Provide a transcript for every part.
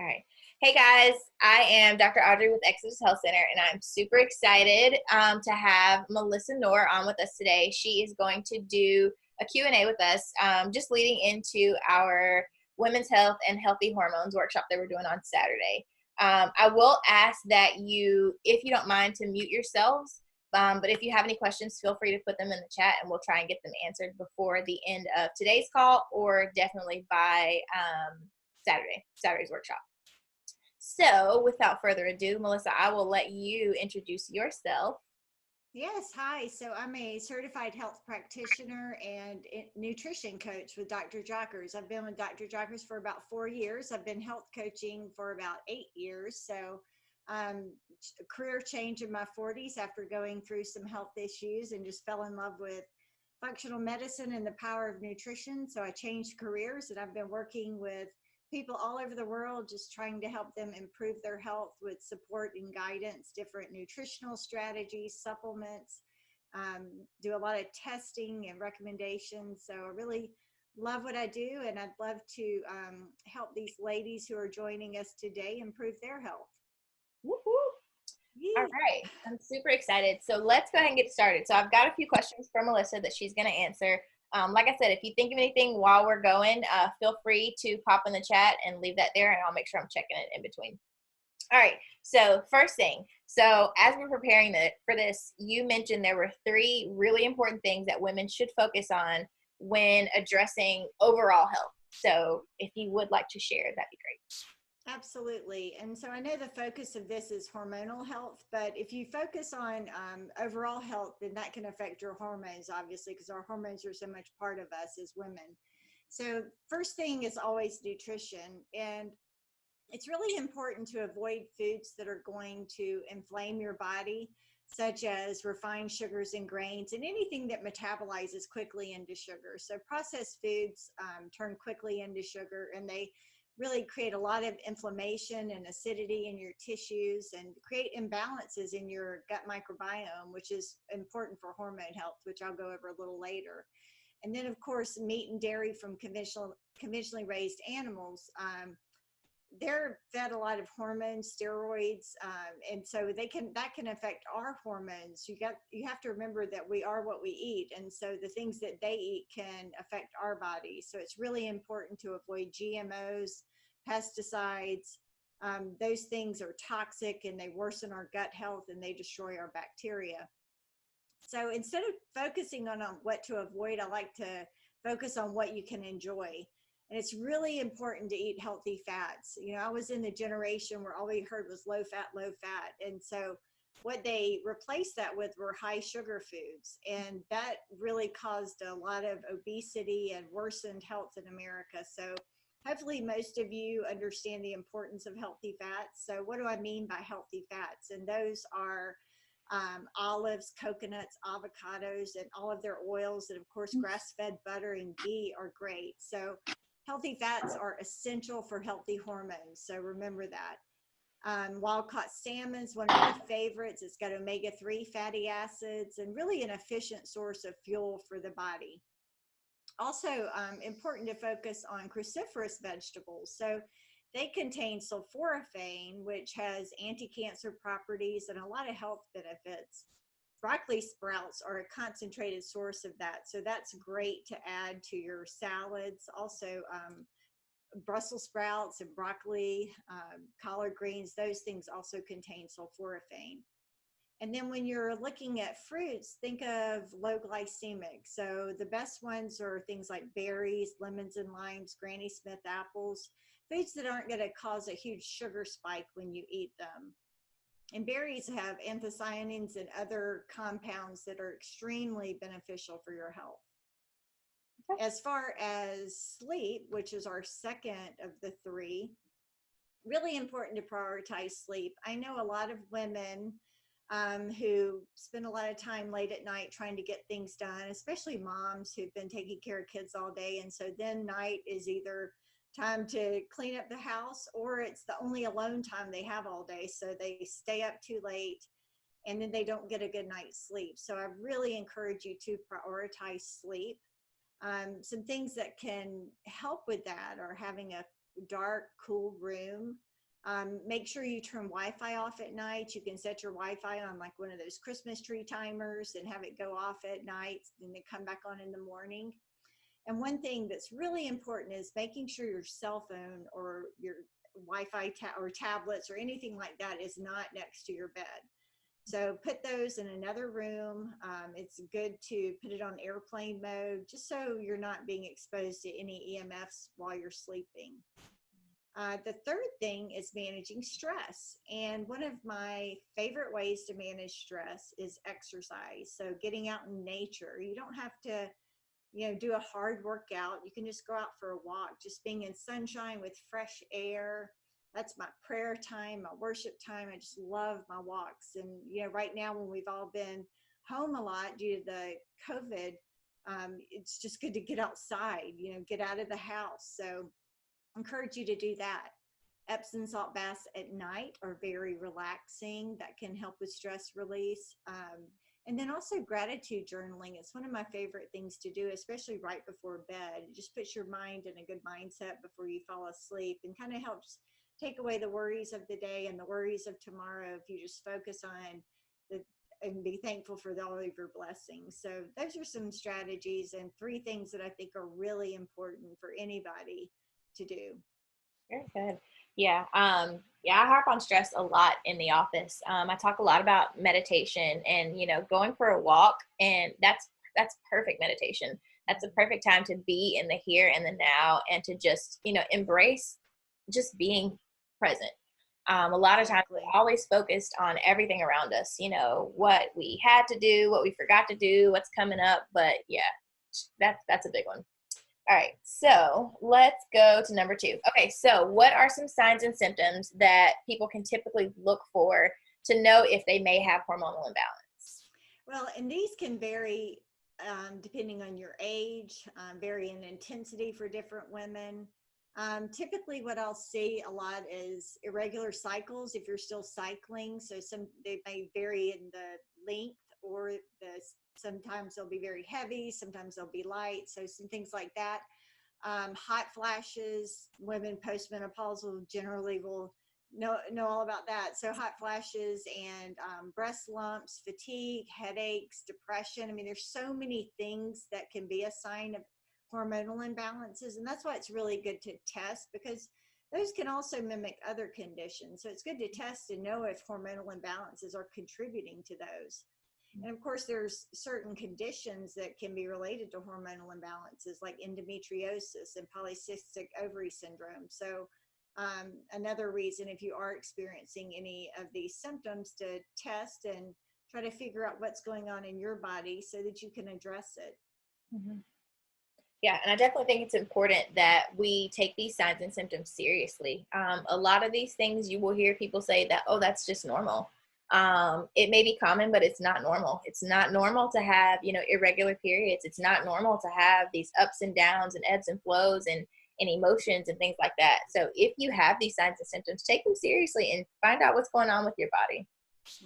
All right. Hey guys, I am Dr. Audrey with Exodus Health Center, and I'm super excited to have Melissa Nohr on with us today. She is going to do a Q&A with us, just leading into our Women's Health and Healthy Hormones workshop that we're doing on Saturday. I will ask that you, if you don't mind, to mute yourselves. But if you have any questions, feel free to put them in the chat, and we'll try and get them answered before the end of today's call, or definitely by Saturday's workshop. So without further ado, Melissa, I will let you introduce yourself. Yes, hi. So I'm a certified health practitioner and nutrition coach with Dr. Jockers. I've been with Dr. Jockers for about 4 years. I've been health coaching for about 8 years. So a career change in my 40s after going through some health issues and just fell in love with functional medicine and the power of nutrition. So I changed careers and I've been working with people all over the world, just trying to help them improve their health with support and guidance, different nutritional strategies, supplements, do a lot of testing and recommendations. So I really love what I do, and I'd love to help these ladies who are joining us today improve their health. Woo-hoo. All right, I'm super excited. So let's go ahead and get started. So I've got a few questions for Melissa that she's going to answer. Like I said, if you think of anything while we're going, feel free to pop in the chat and leave that there, and I'll make sure I'm checking it in between. All right, so first thing. So as we're preparing for this, you mentioned there were 3 really important things that women should focus on when addressing overall health. So if you would like to share, that'd be great. Absolutely. And so I know the focus of this is hormonal health, but if you focus on overall health, then that can affect your hormones, obviously, because our hormones are so much part of us as women. So first thing is always nutrition. And it's really important to avoid foods that are going to inflame your body, such as refined sugars and grains and anything that metabolizes quickly into sugar. So processed foods turn quickly into sugar, and they really create a lot of inflammation and acidity in your tissues and create imbalances in your gut microbiome, which is important for hormone health, which I'll go over a little later. And then, of course, meat and dairy from conventionally raised animals, they're fed a lot of hormones, steroids, and so that can affect our hormones. You have to remember that we are what we eat, and so the things that they eat can affect our bodies. So it's really important to avoid GMOs, pesticides. Those things are toxic and they worsen our gut health and they destroy our bacteria. So instead of focusing on what to avoid, I like to focus on what you can enjoy. And it's really important to eat healthy fats. You know, I was in the generation where all we heard was low fat, low fat. And so what they replaced that with were high sugar foods. And that really caused a lot of obesity and worsened health in America. So hopefully most of you understand the importance of healthy fats. So what do I mean by healthy fats? And those are olives, coconuts, avocados, and all of their oils. And of course, grass-fed butter and ghee are great. So healthy fats are essential for healthy hormones, so remember that. Wild-caught salmon is one of my favorites. It's got omega-3 fatty acids and really an efficient source of fuel for the body. Also, important to focus on cruciferous vegetables. So they contain sulforaphane, which has anti-cancer properties and a lot of health benefits. Broccoli sprouts are a concentrated source of that. So that's great to add to your salads. Also, Brussels sprouts and broccoli, collard greens, those things also contain sulforaphane. And then when you're looking at fruits, think of low glycemic. So the best ones are things like berries, lemons and limes, Granny Smith apples, foods that aren't going to cause a huge sugar spike when you eat them. And berries have anthocyanins and other compounds that are extremely beneficial for your health. Okay. As far as sleep, which is our second of the 3, really important to prioritize sleep. I know a lot of women who spend a lot of time late at night trying to get things done, especially moms who've been taking care of kids all day. And so then night is either time to clean up the house or it's the only alone time they have all day. So they stay up too late and then they don't get a good night's sleep. So I really encourage you to prioritize sleep. Some things that can help with that are having a dark, cool room, Make sure you turn Wi-Fi off at night. You can set your Wi-Fi on like one of those Christmas tree timers and have it go off at night and then come back on in the morning. And one thing that's really important is making sure your cell phone or your Wi-Fi or tablets or anything like that is not next to your bed. So put those in another room. It's good to put it on airplane mode, just so you're not being exposed to any EMFs while you're sleeping. The third thing is managing stress. And one of my favorite ways to manage stress is exercise. So getting out in nature. You don't have to, do a hard workout. You can just go out for a walk, just being in sunshine with fresh air. That's my prayer time, my worship time. I just love my walks. And, right now when we've all been home a lot due to the COVID, it's just good to get outside, get out of the house. So I encourage you to do that. Epsom salt baths at night are very relaxing. That can help with stress release. And then also gratitude journaling. It's one of my favorite things to do, especially right before bed. It just puts your mind in a good mindset before you fall asleep and kind of helps take away the worries of the day and the worries of tomorrow if you just focus on and be thankful for all of your blessings. So those are some strategies and 3 things that I think are really important for anybody to do. Very good. Yeah. Yeah, I harp on stress a lot in the office. I talk a lot about meditation and, going for a walk, and that's perfect meditation. That's a perfect time to be in the here and the now and to just, embrace just being present. A lot of times we're always focused on everything around us, what we had to do, what we forgot to do, what's coming up. But yeah, that's a big one. All right, so let's go to number 2. Okay, so what are some signs and symptoms that people can typically look for to know if they may have hormonal imbalance? Well, and these can vary depending on your age, vary in intensity for different women. Typically what I'll see a lot is irregular cycles if you're still cycling. So they may vary in the length or sometimes they'll be very heavy, sometimes they'll be light. So some things like that. Hot flashes, women postmenopausal generally will know all about that. So hot flashes and breast lumps, fatigue, headaches, depression. I mean, there's so many things that can be a sign of hormonal imbalances. And that's why it's really good to test, because those can also mimic other conditions. So it's good to test and know if hormonal imbalances are contributing to those. And of course, there's certain conditions that can be related to hormonal imbalances, like endometriosis and polycystic ovary syndrome. So another reason, if you are experiencing any of these symptoms, to test and try to figure out what's going on in your body so that you can address it. Mm-hmm. Yeah, and I definitely think it's important that we take these signs and symptoms seriously. A lot of these things you will hear people say that, oh, that's just normal. It may be common, but it's not normal. It's not normal to have, irregular periods. It's not normal to have these ups and downs and ebbs and flows and emotions and things like that. So if you have these signs and symptoms, take them seriously and find out what's going on with your body.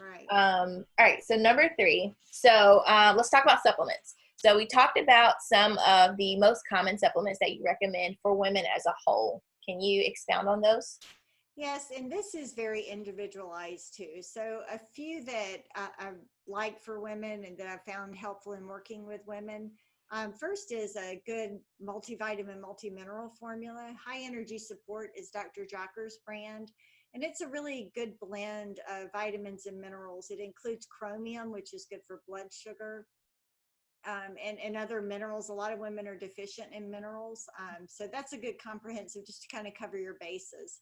Right. All right. So number 3. So let's talk about supplements. So we talked about some of the most common supplements that you recommend for women as a whole. Can you expound on those? Yes, and this is very individualized too. So a few that I like for women and that I found helpful in working with women. First is a good multivitamin, multi-mineral formula. High Energy Support is Dr. Jockers' brand. And it's a really good blend of vitamins and minerals. It includes chromium, which is good for blood sugar. And other minerals. A lot of women are deficient in minerals. So that's a good comprehensive, just to kind of cover your bases.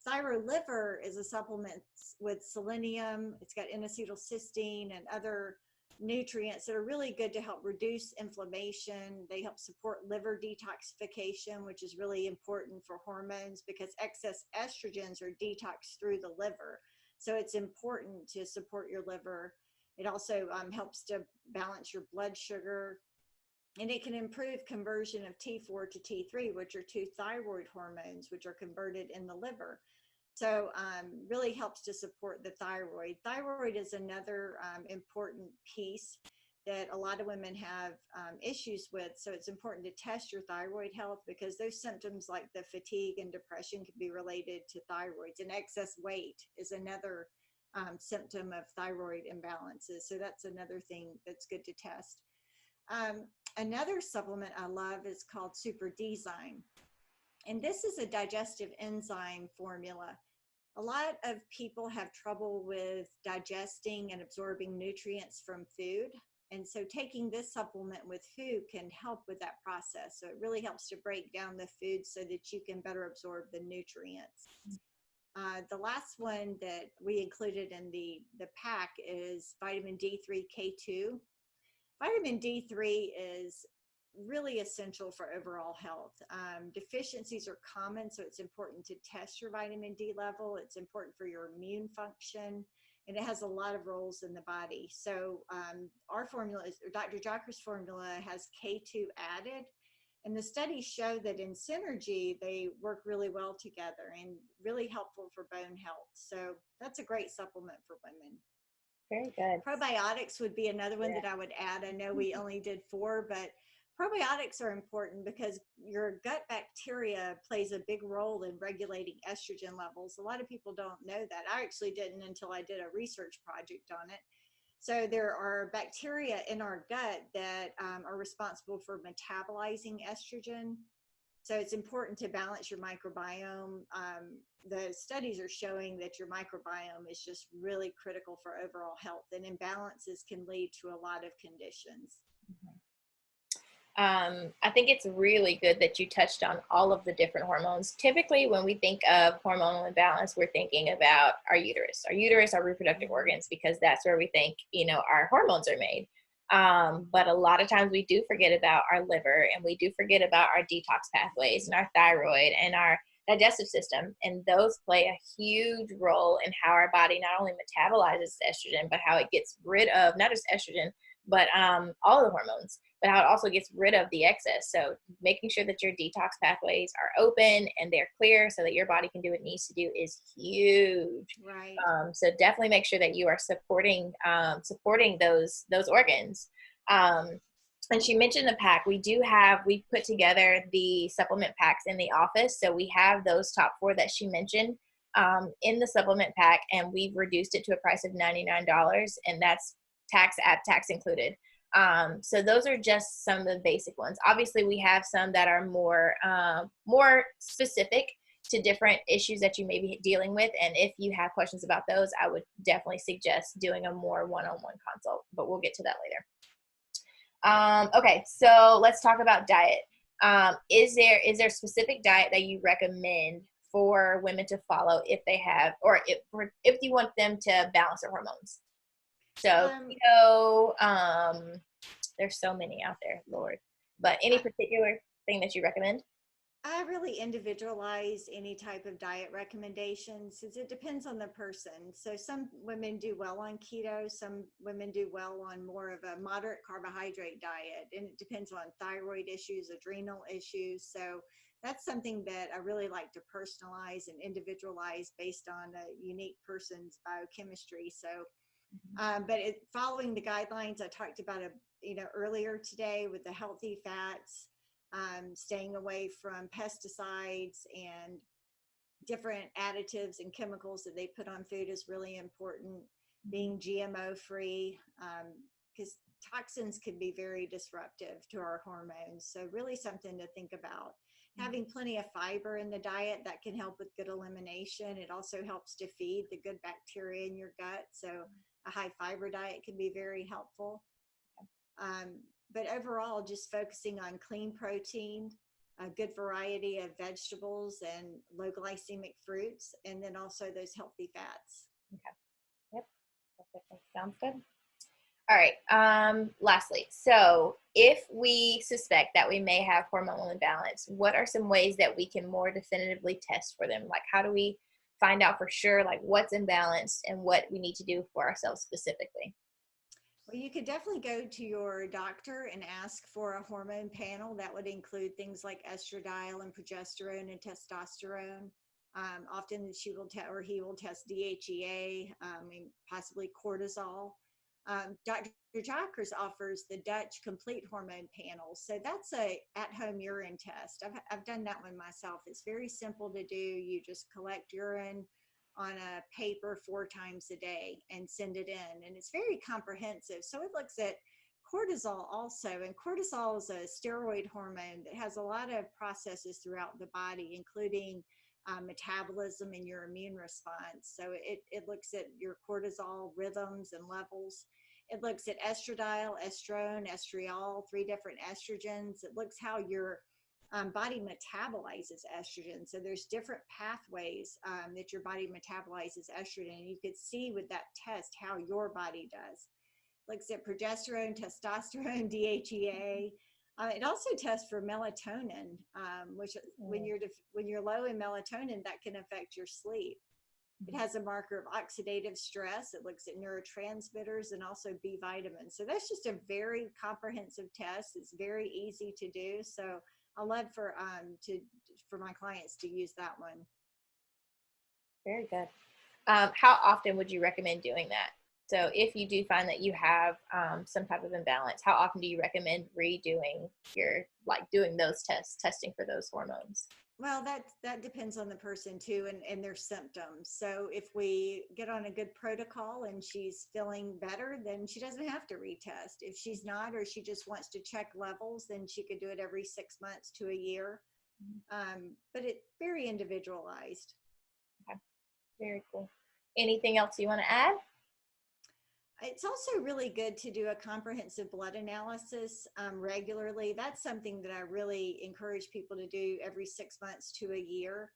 Thyro Liver is a supplement with selenium. It's got N-acetylcysteine and other nutrients that are really good to help reduce inflammation. They help support liver detoxification, which is really important for hormones because excess estrogens are detoxed through the liver. So it's important to support your liver. It also helps to balance your blood sugar, and it can improve conversion of T4 to T3, which are 2 thyroid hormones, which are converted in the liver. So really helps to support the thyroid. Thyroid is another important piece that a lot of women have issues with. So it's important to test your thyroid health, because those symptoms like the fatigue and depression can be related to thyroids, and excess weight is another symptom of thyroid imbalances. So that's another thing that's good to test. Another supplement I love is called Super Design. And this is a digestive enzyme formula. A lot of people have trouble with digesting and absorbing nutrients from food. And so taking this supplement with food can help with that process. So it really helps to break down the food so that you can better absorb the nutrients. The last one that we included in the pack is vitamin D3 K2. Vitamin D3 is really essential for overall health. Deficiencies are common, so it's important to test your vitamin D level. It's important for your immune function, and it has a lot of roles in the body. So our formula, Dr. Jockers' formula, has K2 added, and the studies show that in synergy, they work really well together and really helpful for bone health. So that's a great supplement for women. Very good. Probiotics would be another one that I would add. I know we only did 4, but probiotics are important because your gut bacteria plays a big role in regulating estrogen levels. A lot of people don't know that. I actually didn't until I did a research project on it. So there are bacteria in our gut that are responsible for metabolizing estrogen. So it's important to balance your microbiome. The studies are showing that your microbiome is just really critical for overall health, and imbalances can lead to a lot of conditions. I think it's really good that you touched on all of the different hormones. Typically, when we think of hormonal imbalance, we're thinking about our uterus, our reproductive organs, because that's where we think, our hormones are made. But a lot of times we do forget about our liver, and we do forget about our detox pathways and our thyroid and our digestive system. And those play a huge role in how our body not only metabolizes estrogen, but how it gets rid of not just estrogen, but all of the hormones, but how it also gets rid of the excess. So making sure that your detox pathways are open and they're clear so that your body can do what it needs to do is huge. Right. So definitely make sure that you are supporting those organs. And she mentioned the pack. We put together the supplement packs in the office. So we have those top 4 that she mentioned in the supplement pack, and we've reduced it to a price of $99, and that's tax included. So those are just some of the basic ones. Obviously, we have some that are more specific to different issues that you may be dealing with. And if you have questions about those, I would definitely suggest doing a more one-on-one consult, but we'll get to that later. Okay, so let's talk about diet. Is there a specific diet that you recommend for women to follow if they have, or if you want them to balance their hormones? So, there's so many out there, Lord. But any particular thing that you recommend? I really individualize any type of diet recommendations since it depends on the person. So some women do well on keto, some women do well on more of a moderate carbohydrate diet, and it depends on thyroid issues, adrenal issues. So that's something that I really like to personalize and individualize based on a unique person's biochemistry. So, but following the guidelines I talked about earlier today with the healthy fats, staying away from pesticides and different additives and chemicals that they put on food is really important. Being GMO free, because toxins can be very disruptive to our hormones. So really something to think about. Having plenty of fiber in the diet, that can help with good elimination. It also helps to feed the good bacteria in your gut. So a high fiber diet can be very helpful. But overall, just focusing on clean protein, a good variety of vegetables and low glycemic fruits, and then also those healthy fats. Okay. Yep. That sounds good. All right. Lastly, so if we suspect that we may have hormonal imbalance, what are some ways that we can more definitively test for them? Like, how do we find out for sure, like, what's imbalanced and what we need to do for ourselves specifically? Well, you could definitely go to your doctor and ask for a hormone panel. That would include things like estradiol and progesterone and testosterone. Often she will or he will test DHEA and possibly cortisol. Dr. Jockers offers the Dutch Complete Hormone Panel. So that's a at-home urine test. I've done that one myself. It's very simple to do. You just collect urine on a paper 4 times a day and send it in. And it's very comprehensive. So it looks at cortisol also. And cortisol is a steroid hormone that has a lot of processes throughout the body, including metabolism and your immune response. So it looks at your cortisol rhythms and levels. It looks at estradiol, estrone, estriol, 3 different estrogens. It looks how your body metabolizes estrogen. So there's different pathways that your body metabolizes estrogen. You could see with that test how your body does. It looks at progesterone, testosterone, DHEA. It also tests for melatonin, which when you're low in melatonin, that can affect your sleep. It has a marker of oxidative stress. It looks at neurotransmitters and also B vitamins. So that's just a very comprehensive test. It's very easy to do. So I love for my clients to use that one. Very good. How often would you recommend doing that? So if you do find that you have some type of imbalance, how often do you recommend redoing doing those testing for those hormones? Well, that depends on the person too, and their symptoms. So if we get on a good protocol and she's feeling better, then she doesn't have to retest. If she's not, or she just wants to check levels, then she could do it every 6 months to a year. But it's very individualized. Okay. Very cool. Anything else you want to add? It's also really good to do a comprehensive blood analysis regularly. That's something that I really encourage people to do every 6 months to a year.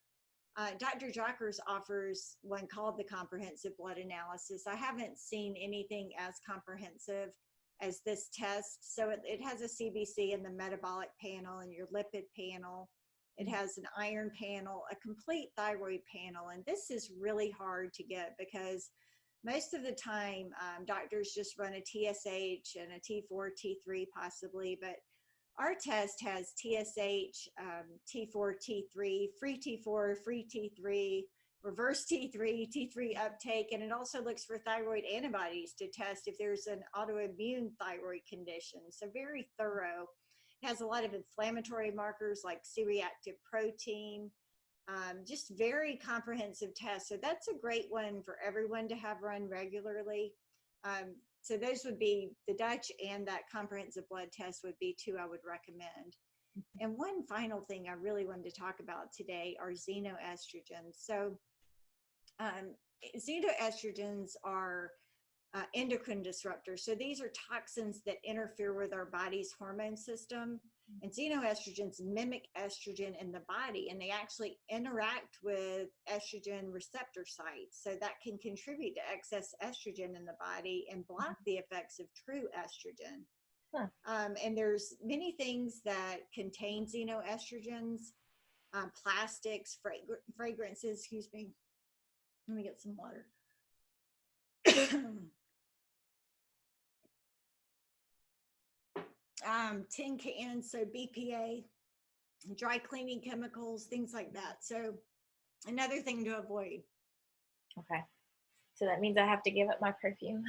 Dr. Jockers offers one called the comprehensive blood analysis. I haven't seen anything as comprehensive as this test. So it has a CBC and the metabolic panel and your lipid panel. It has an iron panel, a complete thyroid panel. And this is really hard to get because most of the time, doctors just run a TSH and a T4, T3 possibly, but our test has TSH, T4, T3, free T4, free T3, reverse T3, T3 uptake, and it also looks for thyroid antibodies to test if there's an autoimmune thyroid condition. So very thorough. It has a lot of inflammatory markers like C-reactive protein. Just very comprehensive test. So that's a great one for everyone to have run regularly. So those would be the Dutch, and that comprehensive blood test would be 2 I would recommend. And one final thing I really wanted to talk about today are xenoestrogens. So xenoestrogens are endocrine disruptors. So these are toxins that interfere with our body's hormone system. And xenoestrogens mimic estrogen in the body, and they actually interact with estrogen receptor sites. So that can contribute to excess estrogen in the body and block the effects of true estrogen. And there's many things that contain xenoestrogens, plastics, fragrances, excuse me. Let me get some water. Tin cans, so BPA, dry cleaning chemicals, things like that. So another thing to avoid. Okay. So that means I have to give up my perfume.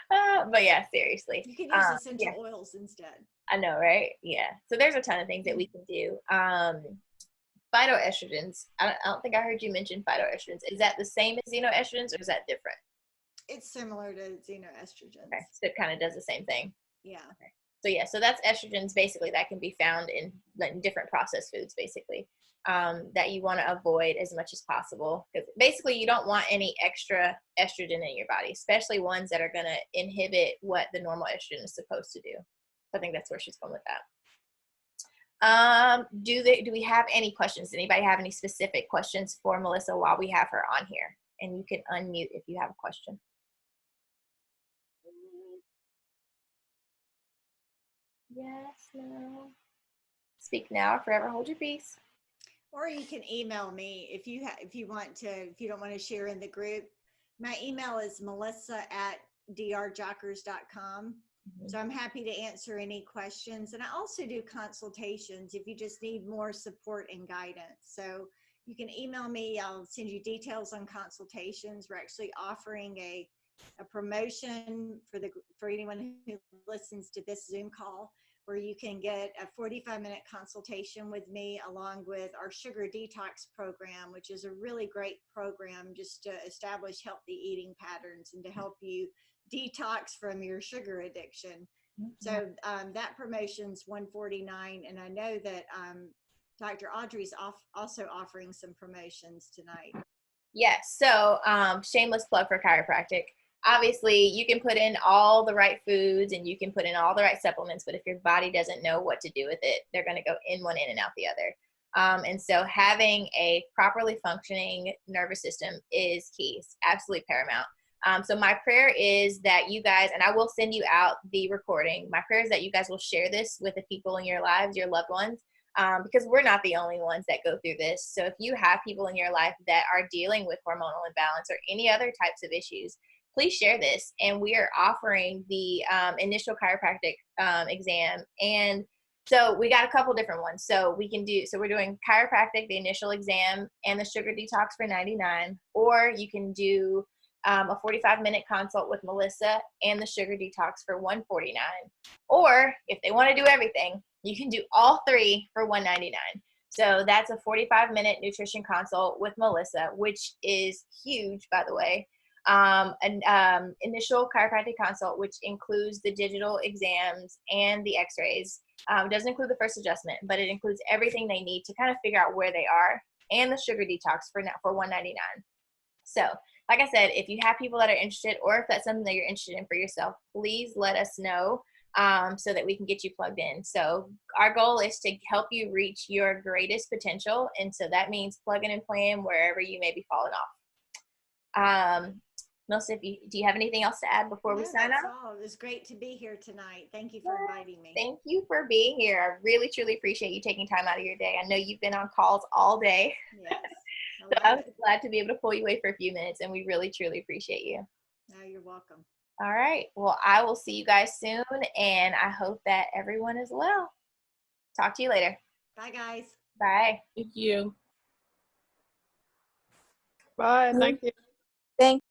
But yeah, seriously. You can use essential oils instead. I know, right? Yeah. So there's a ton of things that we can do. Phytoestrogens. I don't think I heard you mention phytoestrogens. Is that the same as xenoestrogens, or is that different? It's similar to xenoestrogens. Okay. So it kind of does the same thing. Yeah. Okay. So yeah, so that's estrogens basically that can be found in different processed foods basically, that you want to avoid as much as possible. Because basically you don't want any extra estrogen in your body, especially ones that are going to inhibit what the normal estrogen is supposed to do. So I think that's where she's going with that. Do we have any questions? Anybody have any specific questions for Melissa while we have her on here? And you can unmute if you have a question. Yes, no. Speak now or forever hold your peace. Or you can email me if you don't want to share in the group. My email is melissa@drjockers.com. So I'm happy to answer any questions. And I also do consultations if you just need more support and guidance. So you can email me. I'll send you details on consultations. We're actually offering a a promotion for anyone who listens to this Zoom call, where you can get a 45-minute consultation with me, along with our sugar detox program, which is a really great program just to establish healthy eating patterns and to help you detox from your sugar addiction. So that promotion's $149, and I know that Dr. Audrey's also offering some promotions tonight. Yes. So shameless plug for chiropractic. Obviously, you can put in all the right foods and you can put in all the right supplements, but if your body doesn't know what to do with it, they're going to go in one end and out the other. And so having a properly functioning nervous system is key. It's absolutely paramount. So my prayer is that you guys, and I will send you out the recording, my prayer is that you guys will share this with the people in your lives, your loved ones, because we're not the only ones that go through this. So if you have people in your life that are dealing with hormonal imbalance or any other types of issues, please share this. And we are offering the initial chiropractic exam. And so we got a couple different ones. So we're doing chiropractic, the initial exam, and the sugar detox for $99, or you can do a 45-minute consult with Melissa and the sugar detox for $149. Or if they want to do everything, you can do all three for $199. So that's a 45-minute nutrition consult with Melissa, which is huge, by the way. An initial chiropractic consult, which includes the digital exams and the x-rays. It doesn't include the first adjustment, but it includes everything they need to kind of figure out where they are, and the sugar detox for $199. So like I said, if you have people that are interested, or if that's something that you're interested in for yourself, please let us know so that we can get you plugged in. So our goal is to help you reach your greatest potential. And so that means plugging and playing wherever you may be falling off. Melissa, do you have anything else to add before we sign that's off? all. It was great to be here tonight. Thank you for inviting me. Thank you for being here. I really, truly appreciate you taking time out of your day. I know you've been on calls all day. Yes. So I was glad to be able to pull you away for a few minutes, and we really, truly appreciate you. No, you're welcome. All right. Well, I will see you guys soon, and I hope that everyone is well. Talk to you later. Bye, guys. Bye. Thank you. Bye. Thank you. Thank